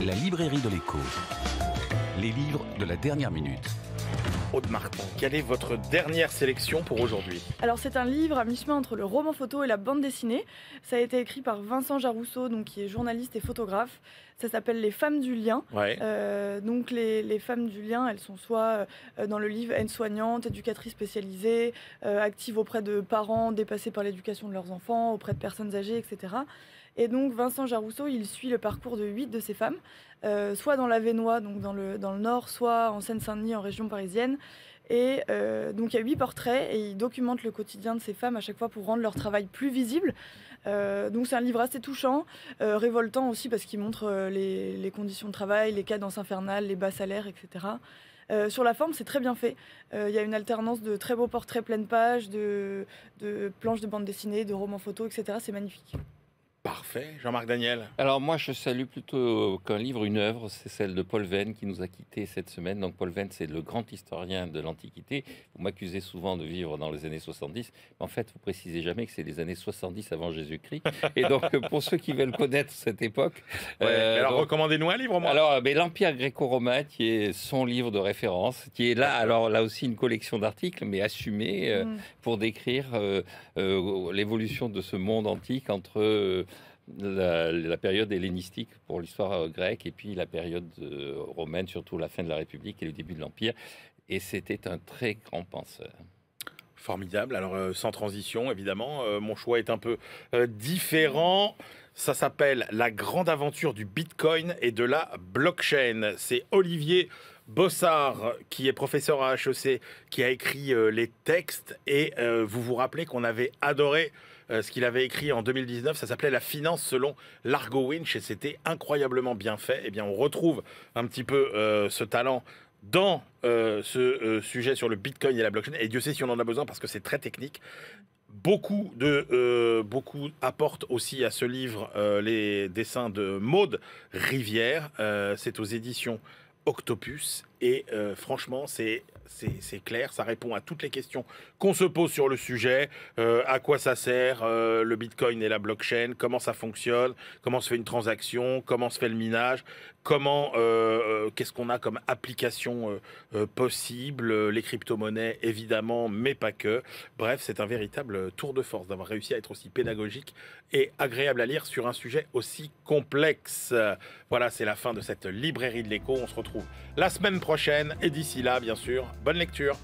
La librairie de l'écho. Les livres de la dernière minute. Aude Martin, quelle est votre dernière sélection pour aujourd'hui? Alors c'est un livre à mi-chemin entre le roman photo et la bande dessinée. Ça a été écrit par Vincent Jarousseau, donc, qui est journaliste et photographe. Ça s'appelle Les femmes du lien. Ouais. Donc les femmes du lien, elles sont soit dans le livre aides-soignantes, éducatrices spécialisées, actives auprès de parents dépassés par l'éducation de leurs enfants, auprès de personnes âgées, etc. Et donc Vincent Jarousseau, il suit le parcours de 8 de ces femmes, soit dans l'Avesnois, donc dans le Nord, soit en Seine-Saint-Denis, en région parisienne. Et donc il y a 8 portraits et il documente le quotidien de ces femmes à chaque fois pour rendre leur travail plus visible. Donc c'est un livre assez touchant, révoltant aussi parce qu'il montre les conditions de travail, les cadences infernales, les bas salaires, etc. Sur la forme, c'est très bien fait. Il y a une alternance de très beaux portraits pleine page, de planches de bande dessinée, de romans photos, etc. C'est magnifique. Parfait. Jean-Marc Daniel. Alors moi, je salue plutôt qu'un livre, une œuvre, c'est celle de Paul Venn qui nous a quittés cette semaine. Donc Paul Venn, c'est le grand historien de l'Antiquité. Vous m'accusez souvent de vivre dans les années 70. Mais en fait, vous précisez jamais que c'est les années 70 avant Jésus-Christ. Et donc, pour ceux qui veulent connaître cette époque... alors, recommandez-nous un livre, moi. Alors, l'Empire gréco-romain, qui est son livre de référence, qui est là, alors là aussi une collection d'articles, mais assumée pour décrire l'évolution de ce monde antique entre... La période hellénistique pour l'histoire grecque et puis la période romaine, surtout la fin de la République et le début de l'Empire. Et c'était un très grand penseur. Formidable. Alors, sans transition, évidemment, mon choix est un peu différent. Ça s'appelle La grande aventure du Bitcoin et de la blockchain. C'est Olivier Bossard, qui est professeur à HEC, qui a écrit les textes. Et vous vous rappelez qu'on avait adoré ce qu'il avait écrit en 2019, ça s'appelait La finance selon Largo Winch et c'était incroyablement bien fait. Eh bien, on retrouve un petit peu ce talent dans ce sujet sur le Bitcoin et la blockchain. Et Dieu sait si on en a besoin parce que c'est très technique. Beaucoup apportent aussi à ce livre les dessins de Maude Rivière. C'est aux éditions Octopus et franchement c'est clair, ça répond à toutes les questions qu'on se pose sur le sujet. À quoi ça sert le Bitcoin et la blockchain, comment ça fonctionne, comment se fait une transaction, comment se fait le minage, qu'est-ce qu'on a comme application possible, les crypto-monnaies évidemment, mais pas que. Bref, c'est un véritable tour de force d'avoir réussi à être aussi pédagogique et agréable à lire sur un sujet aussi complexe. Voilà, c'est la fin de cette librairie de l'écho. On se retrouve la semaine prochaine et d'ici là, bien sûr, bonne lecture.